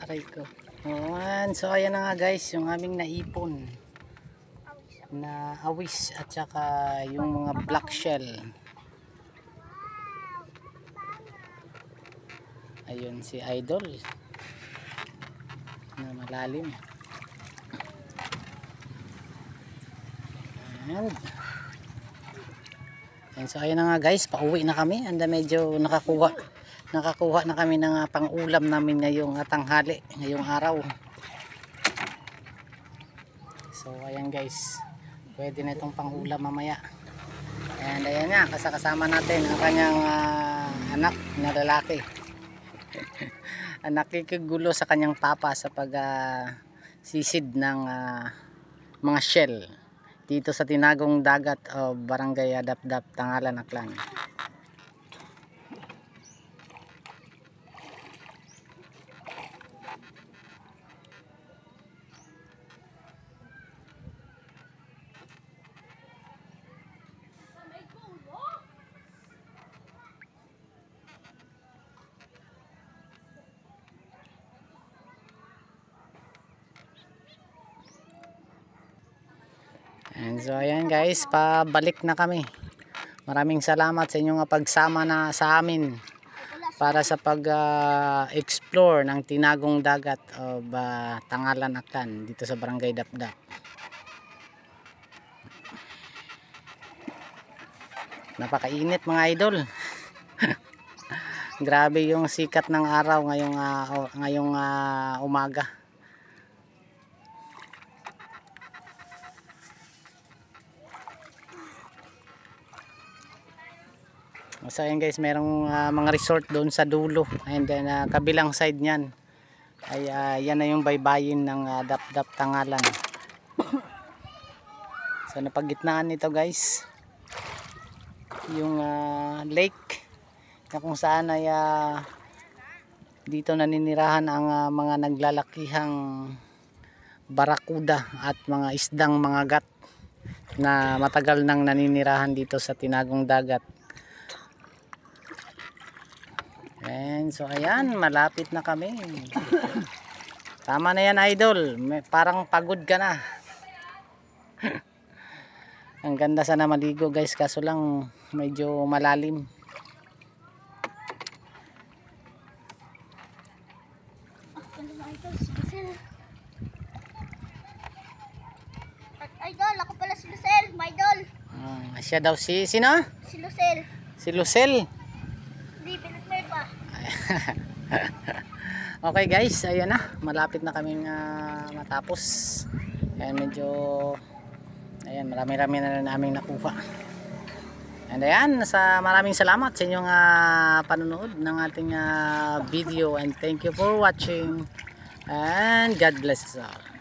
aray ko. Ayan, so ayan na nga guys, yung aming naipon na awis at saka yung mga black shell. Ayun si Idol na malalim. Ayan, so ayan na nga guys, pauwi na kami. Anda medyo nakakuha na kami ng pang-ulam namin ngayong tanghali, ngayong araw. So ayan guys, pwede na itong pang-ulam mamaya. And ayan nga, kasama natin ang kanyang anak na lalaki. Nakikigulo sa kanyang papa sa pag sisid ng mga shell dito sa tinagong dagat o barangay Dapdap, Tangalan, Aklan. And so ayan guys, pabalik na kami. Maraming salamat sa inyong pagsama na sa amin para sa pag-explore ng tinagong dagat o Tangalan, Aklan dito sa barangay Dapdap. Napakainit mga idol. Grabe yung sikat ng araw ngayong umaga. So ayan guys, merong mga resort doon sa dulo, and then kabilang side niyan ay yan na yung baybayin ng Dapdap, Tangalan. So napagitnaan nito guys yung lake na kung saan ay dito naninirahan ang mga naglalakihang barakuda at mga isdang mga gat na matagal nang naninirahan dito sa tinagong dagat. And so ayan, malapit na kami. Tama na yan idol, parang pagod ka na. Ang ganda sana maligo guys, kaso lang medyo malalim. Idol, ako pala si Lucel, my idol. Siya daw sino? Si Lucel. Si Lucel. Hindi, pinagmay pa. Okay guys, ayan na, malapit na kaming matapos. Ayan, medyo marami-rami na naming nakuha. And ayan, maraming salamat sa inyong panonood ng ating video, and thank you for watching, and God bless us all.